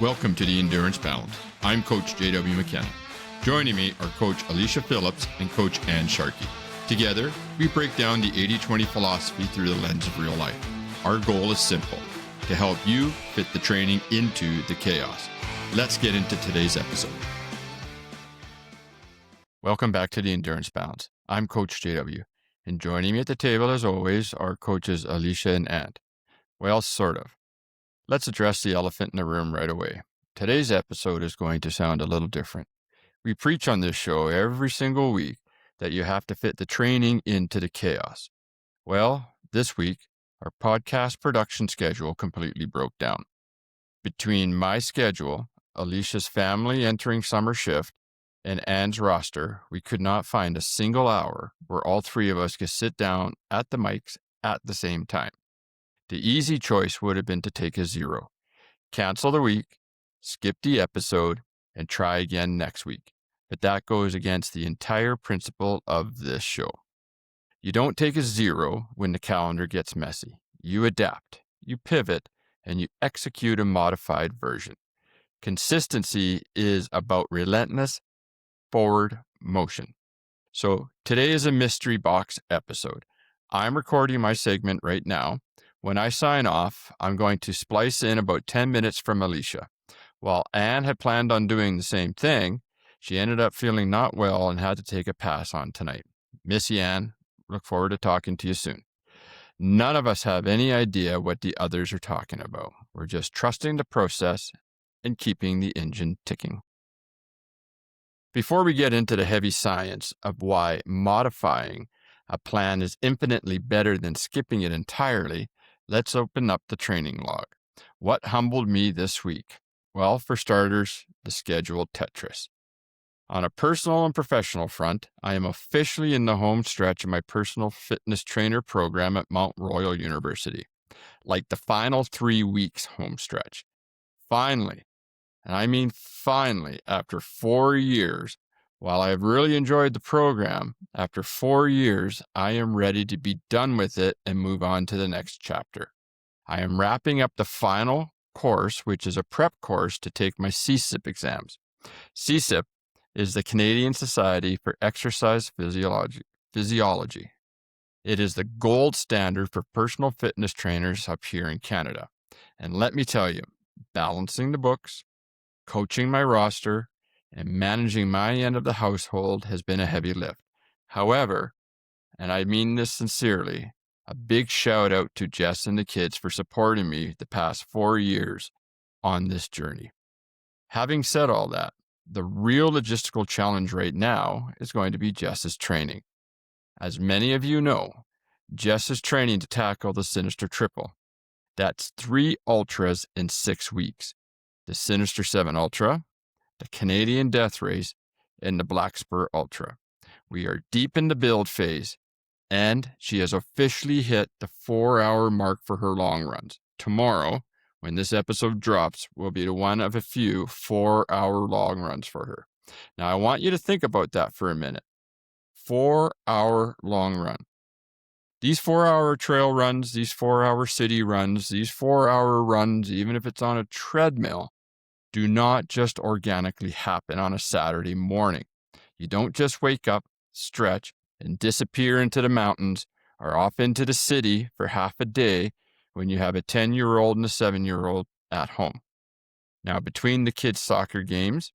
Welcome to the Endurance Balance. I'm Coach JW McKenna. Joining me are Coach Alicia Phillips and Coach Ann Sharkey. Together, we break down the 80-20 philosophy through the lens of real life. Our goal is simple, to help you fit the training into the chaos. Let's get into today's episode. Welcome back to the Endurance Balance. I'm Coach JW, and joining me at the table as always are coaches Alicia and Ann. Well, sort of. Let's address the elephant in the room right away. Today's episode is going to sound a little different. We preach on this show every single week that you have to fit the training into the chaos. Well, this week, our podcast production schedule completely broke down. Between my schedule, Alicia's family entering summer shift, and Ann's roster, we could not find a single hour where all three of us could sit down at the mics at the same time. The easy choice would have been to take a zero, cancel the week, skip the episode, and try again next week. But that goes against the entire principle of this show. You don't take a zero when the calendar gets messy. You adapt, you pivot, and you execute a modified version. Consistency is about relentless forward motion. So today is a mystery box episode. I'm recording my segment right now. When I sign off, I'm going to splice in about 10 minutes from Alicia. While Ann had planned on doing the same thing, she ended up feeling not well and had to take a pass on tonight. Miss you, Ann. Look forward to talking to you soon. None of us have any idea what the others are talking about. We're just trusting the process and keeping the engine ticking. Before we get into the heavy science of why modifying a plan is infinitely better than skipping it entirely, let's open up the training log. What humbled me this week? Well, for starters, the scheduled Tetris. On a personal and professional front, I am officially in the home stretch of my personal fitness trainer program at Mount Royal University, like the final 3 weeks home stretch. Finally, and I mean finally, after 4 years, while I have really enjoyed the program, after 4 years, I am ready to be done with it and move on to the next chapter. I am wrapping up the final course, which is a prep course to take my CSEP exams. CSEP is the Canadian Society for Exercise Physiology. It is the gold standard for personal fitness trainers up here in Canada. And let me tell you, balancing the books, coaching my roster, and managing my end of the household has been a heavy lift. However, and I mean this sincerely, a big shout out to Jess and the kids for supporting me the past 4 years on this journey. Having said all that, the real logistical challenge right now is going to be Jess's training. As many of you know, Jess is training to tackle the Sinister Triple. That's 3 ultras in 6 weeks. The Sinister 7 Ultra, the Canadian Death Race, and the Black Spur Ultra. We are deep in the build phase, and she has officially hit the 4-hour mark for her long runs. Tomorrow, when this episode drops, will be one of a few 4-hour long runs for her. Now, I want you to think about that for a minute. 4-hour long run. These 4-hour trail runs, these 4-hour city runs, these 4-hour runs, even if it's on a treadmill, do not just organically happen on a Saturday morning. You don't just wake up, stretch, and disappear into the mountains or off into the city for half a day when you have a 10-year-old and a 7-year-old at home. Now, between the kids' soccer games,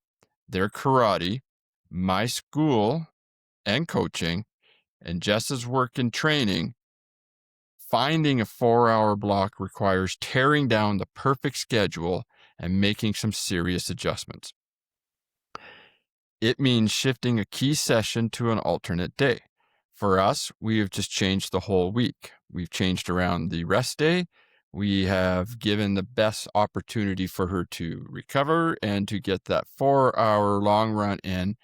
their karate, my school and coaching, and Jess's work and training, finding a 4-hour block requires tearing down the perfect schedule and making some serious adjustments. It means shifting a key session to an alternate day. For us, we have just changed the whole week. We've changed around the rest day. We have given the best opportunity for her to recover and to get that 4-hour long run in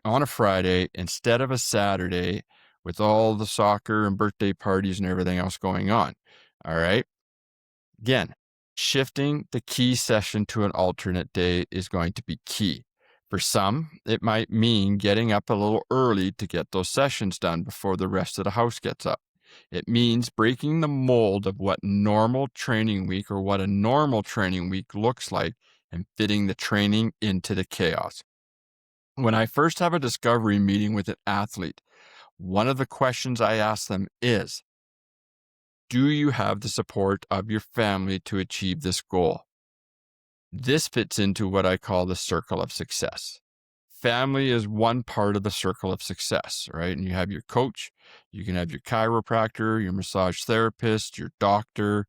on a Friday instead of a Saturday with all the soccer and birthday parties and everything else going on. All right. Again, shifting the key session to an alternate day is going to be key. For some, it might mean getting up a little early to get those sessions done before the rest of the house gets up. It means breaking the mold of what normal training week or what a normal training week looks like and fitting the training into the chaos. When I first have a discovery meeting with an athlete, one of the questions I ask them is, do you have the support of your family to achieve this goal? This fits into what I call the circle of success. Family is one part of the circle of success, right? And you have your coach, you can have your chiropractor, your massage therapist, your doctor,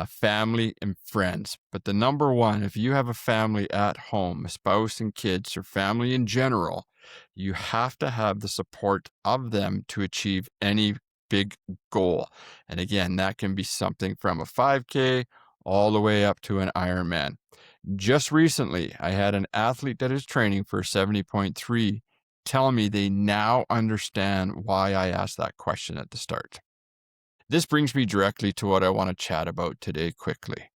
family, and friends. But the number one, if you have a family at home, a spouse and kids, or family in general, you have to have the support of them to achieve any big goal. And again, that can be something from a 5K all the way up to an Ironman. Just recently, I had an athlete that is training for 70.3 tell me they now understand why I asked that question at the start. This brings me directly to what I want to chat about today quickly.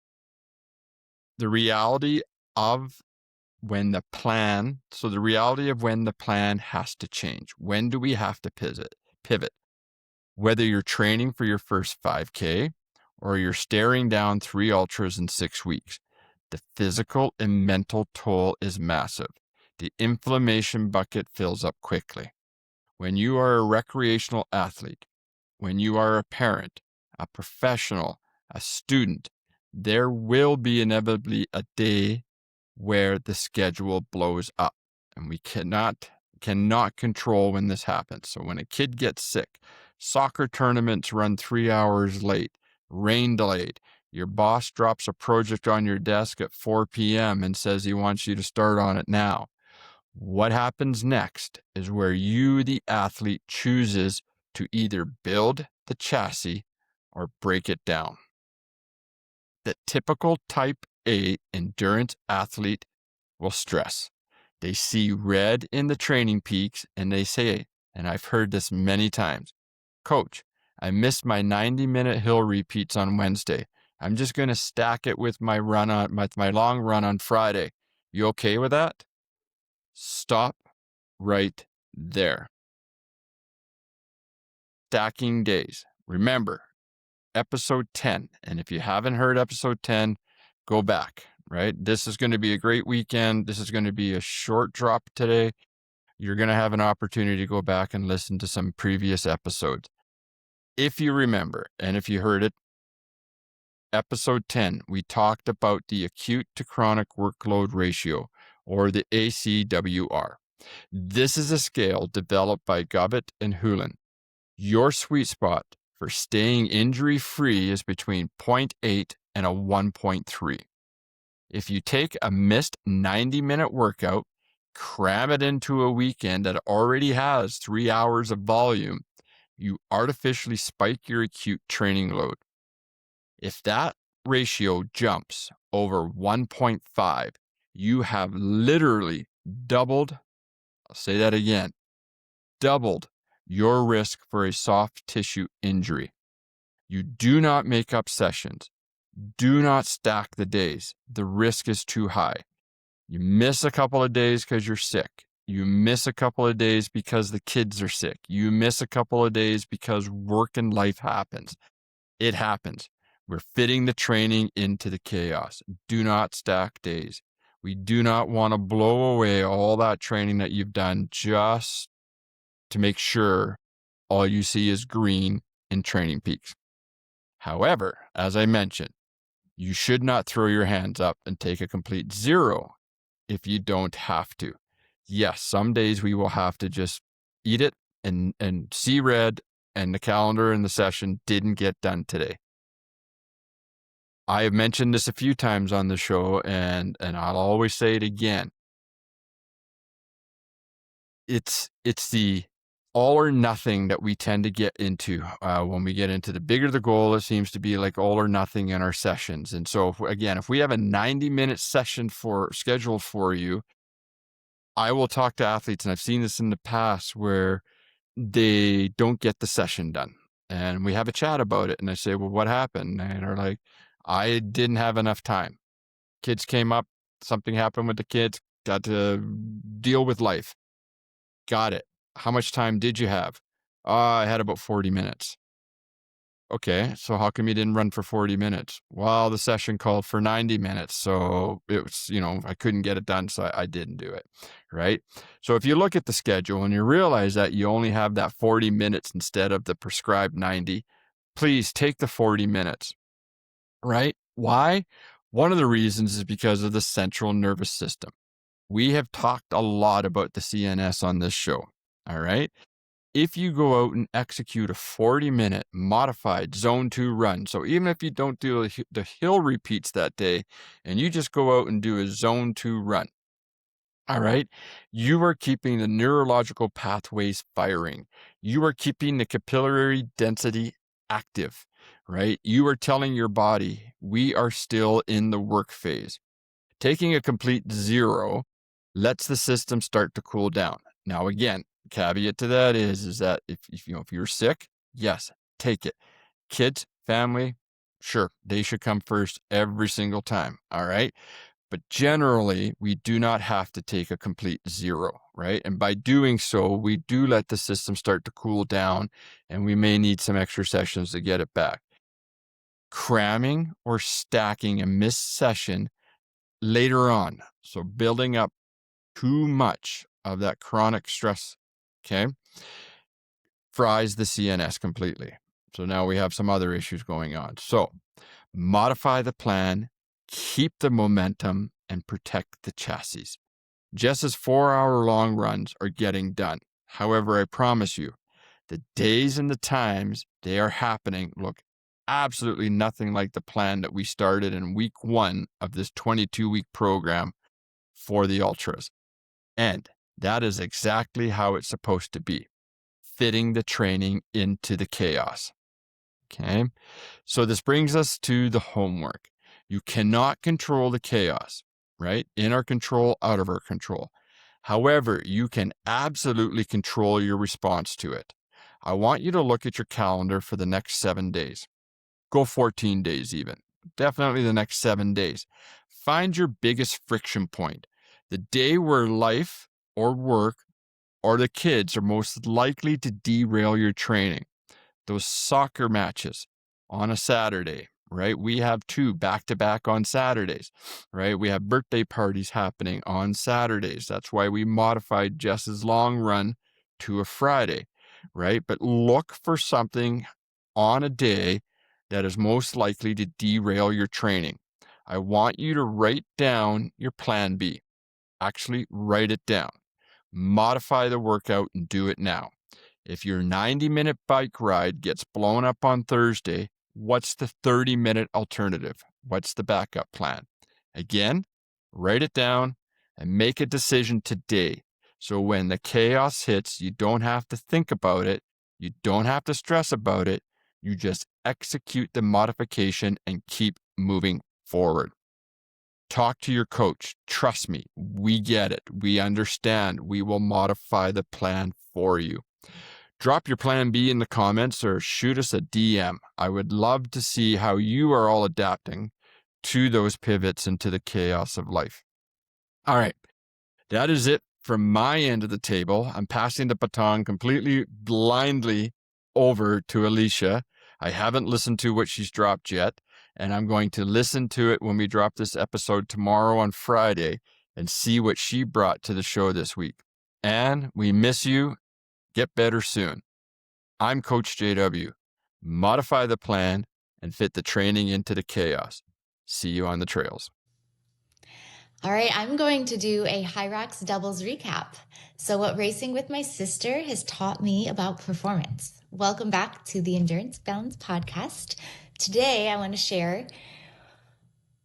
The reality of when the plan has to change. When do we have to pivot? Whether you're training for your first 5K or you're staring down 3 ultras in 6 weeks, the physical and mental toll is massive. The inflammation bucket fills up quickly. When you are a recreational athlete, when you are a parent, a professional, a student, there will be inevitably a day where the schedule blows up, and we cannot control when this happens. So when a kid gets sick, soccer tournaments run 3 hours late, rain delayed, your boss drops a project on your desk at 4 p.m. and says he wants you to start on it now. What happens next is where you, the athlete, chooses to either build the chassis or break it down. The typical type A endurance athlete will stress. They see red in the TrainingPeaks and they say, and I've heard this many times, Coach, I missed my 90-minute hill repeats on Wednesday. I'm just going to stack it with my long run on Friday. You okay with that? Stop right there. Stacking days. Remember, episode 10. And if you haven't heard episode 10, go back, right? This is going to be a great weekend. This is going to be a short drop today. You're going to have an opportunity to go back and listen to some previous episodes. If you remember, and if you heard it, episode 10, we talked about the acute-to-chronic workload ratio, or the ACWR. This is a scale developed by Govitt and Hulin. Your sweet spot for staying injury-free is between 0.8 and a 1.3. If you take a missed 90-minute workout, cram it into a weekend that already has 3 hours of volume, you artificially spike your acute training load. If that ratio jumps over 1.5, you have literally doubled, I'll say that again, doubled your risk for a soft tissue injury. You do not make up sessions. Do not stack the days. The risk is too high. You miss a couple of days because you're sick. You miss a couple of days because the kids are sick. You miss a couple of days because work and life happens. It happens. We're fitting the training into the chaos. Do not stack days. We do not want to blow away all that training that you've done just to make sure all you see is green in TrainingPeaks. However, as I mentioned, you should not throw your hands up and take a complete 0 if you don't have to. Yes, some days we will have to just eat it and see red, and the calendar and the session didn't get done today. I have mentioned this a few times on the show, and I'll always say it again. It's the all or nothing that we tend to get into when we get into the bigger the goal. It seems to be like all or nothing in our sessions. And so if we have a 90-minute session scheduled for you, I will talk to athletes, and I've seen this in the past where they don't get the session done. And we have a chat about it. And I say, well, what happened? And they're like, I didn't have enough time. Kids came up, something happened with the kids, got to deal with life. Got it. How much time did you have? I had about 40 minutes. Okay, so how come you didn't run for 40 minutes? Well, the session called for 90 minutes. So it was, I couldn't get it done. So I didn't do it. Right. So if you look at the schedule and you realize that you only have that 40 minutes instead of the prescribed 90, please take the 40 minutes. Right. Why? One of the reasons is because of the central nervous system. We have talked a lot about the CNS on this show. All right. If you go out and execute a 40-minute modified zone 2 run, so even if you don't do the hill repeats that day and you just go out and do a zone 2 run, all right, you are keeping the neurological pathways firing. You are keeping the capillary density active, right? You are telling your body, we are still in the work phase. Taking a complete 0 lets the system start to cool down. Now, again, caveat to that is that if you're sick, yes, take it. Kids, family, sure, they should come first every single time. All right. But generally, we do not have to take a complete 0, right? And by doing so, we do let the system start to cool down, and we may need some extra sessions to get it back. Cramming or stacking a missed session later on, so building up too much of that chronic stress, okay, fries the CNS completely. So now we have some other issues going on. So modify the plan, keep the momentum, and protect the chassis. Jess's 4-hour-long runs are getting done. However, I promise you, the days and the times they are happening look absolutely nothing like the plan that we started in week 1 of this 22-week program for the Ultras. And that is exactly how it's supposed to be, fitting the training into the chaos. Okay, so this brings us to the homework. You cannot control the chaos, right? In our control, out of our control. However, you can absolutely control your response to it. I want you to look at your calendar for the next 7 days. Go 14 days even. Definitely the next 7 days. Find your biggest friction point. The day where life or work or the kids are most likely to derail your training. Those soccer matches on a Saturday, right? We have 2 back-to-back on Saturdays, right? We have birthday parties happening on Saturdays. That's why we modified Jess's long run to a Friday, right? But look for something on a day that is most likely to derail your training. I want you to write down your plan B. Actually, write it down. Modify the workout and do it now. If your 90-minute bike ride gets blown up on Thursday, what's the 30-minute alternative? What's the backup plan? Again, write it down and make a decision today. So when the chaos hits, you don't have to think about it. You don't have to stress about it. You just execute the modification and keep moving forward. Talk to your coach. Trust me, we get it. We understand. We will modify the plan for you. Drop your plan B in the comments or shoot us a DM. I would love to see how you are all adapting to those pivots into the chaos of life. All right, that is it from my end of the table. I'm passing the baton completely blindly over to Alicia. I haven't listened to what she's dropped yet, and I'm going to listen to it when we drop this episode tomorrow on Friday and see what she brought to the show this week. And we miss you. Get better soon. I'm Coach JW. Modify the plan and fit the training into the chaos. See you on the trails. All right, I'm going to do a HYROX doubles recap. So what racing with my sister has taught me about performance. Welcome back to the Endurance Balance Podcast. Today, I want to share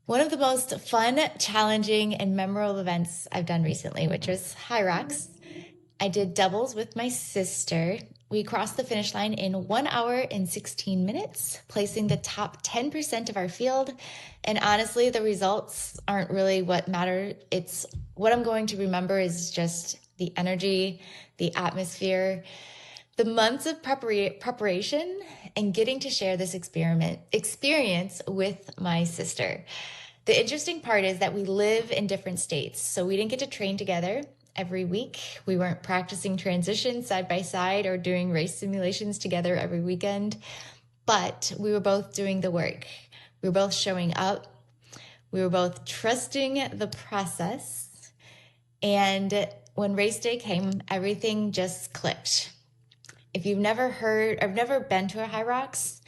one of the most fun, challenging, and memorable events I've done recently, which was HYROX. I did doubles with my sister. We crossed the finish line in 1 hour and 16 minutes, placing the top 10% of our field. And honestly, the results aren't really what matter. It's what I'm going to remember is just the energy, the atmosphere, the months of preparation, and getting to share this experience with my sister. The interesting part is that we live in different states, so we didn't get to train together every week. We weren't practicing transitions side by side or doing race simulations together every weekend. but we were both doing the work. We were both showing up. We were both trusting the process. And when race day came, everything just clicked. If you've never been to a HYROX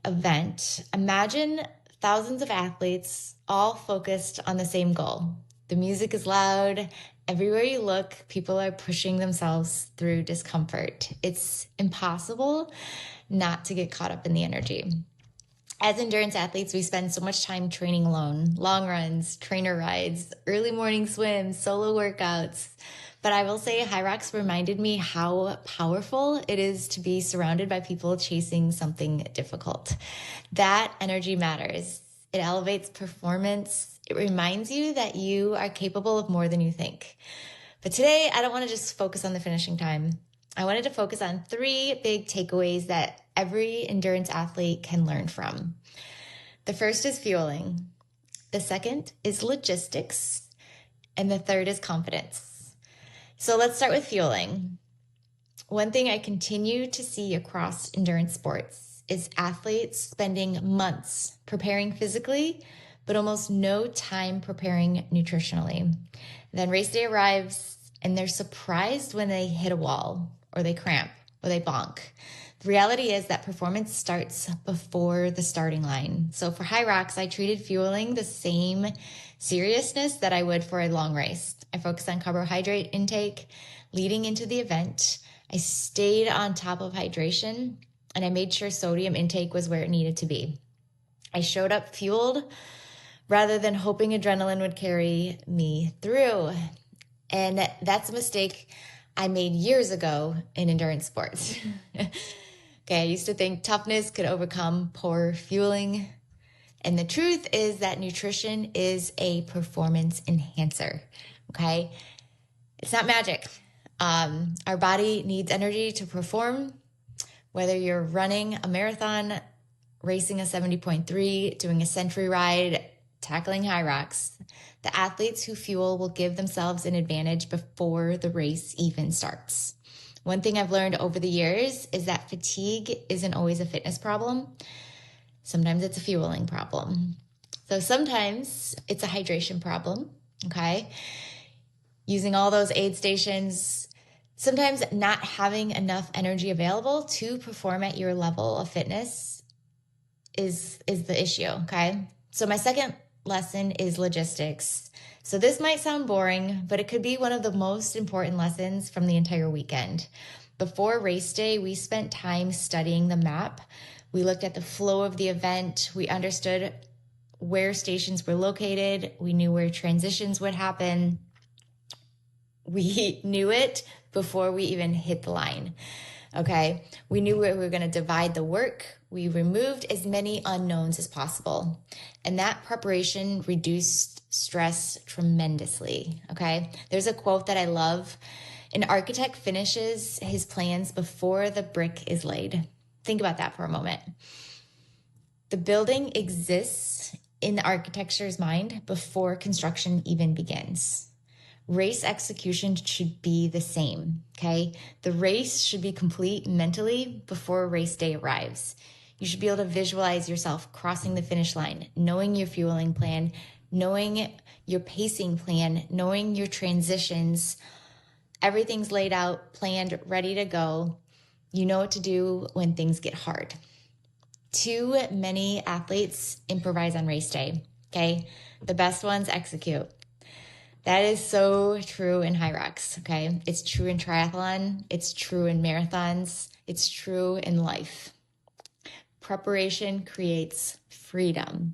event, imagine thousands of athletes all focused on the same goal. The music is loud. Everywhere you look, people are pushing themselves through discomfort. It's impossible not to get caught up in the energy. As endurance athletes, we spend so much time training alone, long runs, trainer rides, early morning swims, solo workouts. But I will say HYROX reminded me how powerful it is to be surrounded by people chasing something difficult. That energy matters. It elevates performance. It reminds you that you are capable of more than you think. But today, I don't want to just focus on the finishing time. I wanted to focus on 3 big takeaways that every endurance athlete can learn from. The first is fueling. The second is logistics. And the third is confidence. So let's start with fueling. One thing I continue to see across endurance sports is athletes spending months preparing physically, but almost no time preparing nutritionally. Then race day arrives and they're surprised when they hit a wall or they cramp or they bonk. The reality is that performance starts before the starting line. So for HYROX, I treated fueling the same seriousness that I would for a long race. I focused on carbohydrate intake leading into the event. I stayed on top of hydration and I made sure sodium intake was where it needed to be. I showed up fueled rather than hoping adrenaline would carry me through. And that's a mistake I made years ago in endurance sports. Okay, I used to think toughness could overcome poor fueling. And the truth is that nutrition is a performance enhancer, okay? It's not magic. Our body needs energy to perform. Whether you're running a marathon, racing a 70.3, doing a century ride, tackling HYROX, the athletes who fuel will give themselves an advantage before the race even starts. One thing I've learned over the years is that fatigue isn't always a fitness problem. Sometimes it's a fueling problem. So sometimes it's a hydration problem, okay? Using all those aid stations, sometimes not having enough energy available to perform at your level of fitness is the issue, okay? So my second lesson is logistics. So this might sound boring, but it could be one of the most important lessons from the entire weekend. Before race day, we spent time studying the map. We looked at the flow of the event. We understood where stations were located. We knew where transitions would happen. We knew it before we even hit the line. Okay, we knew where we were going to divide the work. We removed as many unknowns as possible. And that preparation reduced stress tremendously. Okay, there's a quote that I love. An architect finishes his plans before the brick is laid. Think about that for a moment. The building exists in the architecture's mind before construction even begins. Race execution should be the same, okay? The race should be complete mentally before race day arrives. You should be able to visualize yourself crossing the finish line, knowing your fueling plan, knowing your pacing plan, knowing your transitions. Everything's laid out, planned, ready to go. You know what to do when things get hard. Too many athletes improvise on race day, okay? The best ones execute. That is so true in HYROX, okay? It's true in triathlon. It's true in marathons. It's true in life. Preparation creates freedom.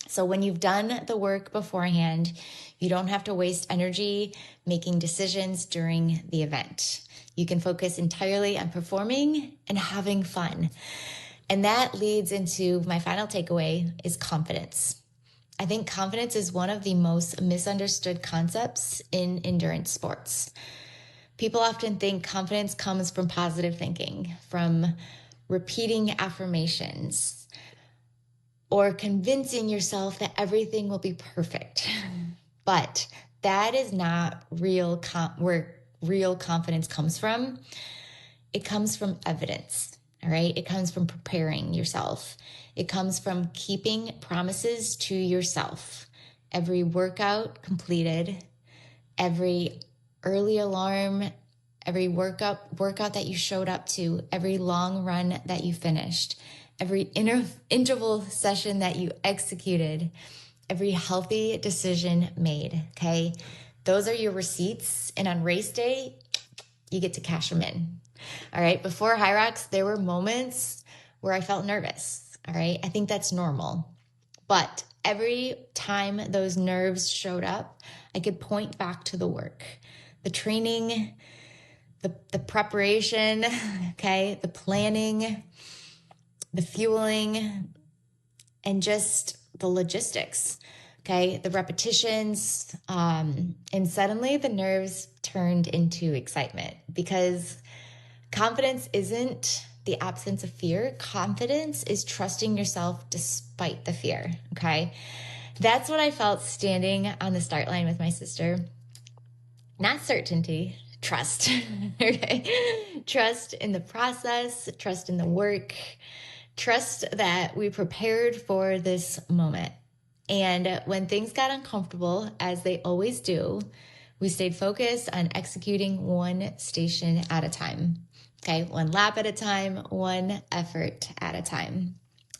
So when you've done the work beforehand, you don't have to waste energy making decisions during the event. You can focus entirely on performing and having fun. And that leads into my final takeaway is confidence. I think confidence is one of the most misunderstood concepts in endurance sports. People often think confidence comes from positive thinking, from repeating affirmations, or convincing yourself that everything will be perfect. But that is not where real confidence comes from. It comes from evidence, All right. It comes from preparing yourself. It comes from keeping promises to yourself. Every workout completed, every early alarm, every workout that you showed up to, every long run that you finished, every interval session that you executed, every healthy decision made. Okay. Those are your receipts. And on race day, you get to cash them in. All right. Before HYROX, there were moments where I felt nervous. All right. I think that's normal. But every time those nerves showed up, I could point back to the work, the training, the preparation, okay, the planning, the fueling, and just the logistics, okay, the repetitions. And suddenly the nerves turned into excitement, because confidence isn't the absence of fear. Confidence is trusting yourself despite the fear, okay? That's what I felt standing on the start line with my sister. Not certainty, trust, okay? Trust in the process, trust in the work, trust that we prepared for this moment. And when things got uncomfortable, as they always do, we stayed focused on executing one station at a time. Okay, one lap at a time, one effort at a time.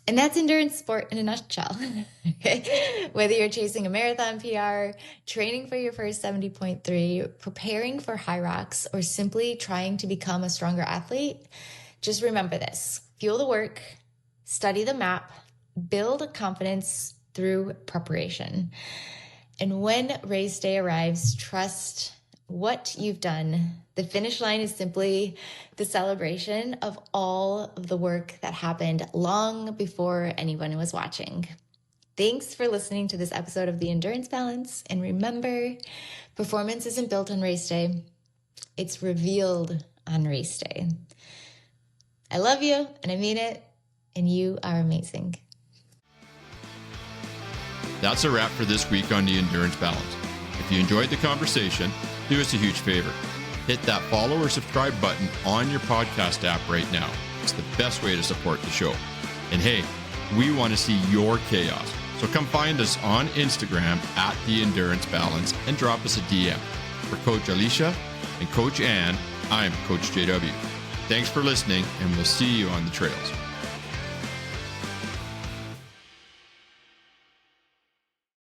And that's endurance sport in a nutshell. Okay, whether you're chasing a marathon PR, training for your first 70.3, preparing for HYROX, or simply trying to become a stronger athlete, just remember this: fuel the work, study the map, build confidence through preparation. And when race day arrives, trust what you've done. The finish line is simply the celebration of all of the work that happened long before anyone was watching. Thanks for listening to this episode of The Endurance Balance. And remember, performance isn't built on race day. It's revealed on race day. I love you, and I mean it, and you are amazing. That's a wrap for this week on The Endurance Balance. If you enjoyed the conversation, do us a huge favor. Hit that follow or subscribe button on your podcast app right now. It's the best way to support the show. And hey, we want to see your chaos. So come find us on Instagram at The Endurance Balance and drop us a DM. For Coach Alicia and Coach Ann, I'm Coach JW. Thanks for listening, and we'll see you on the trails.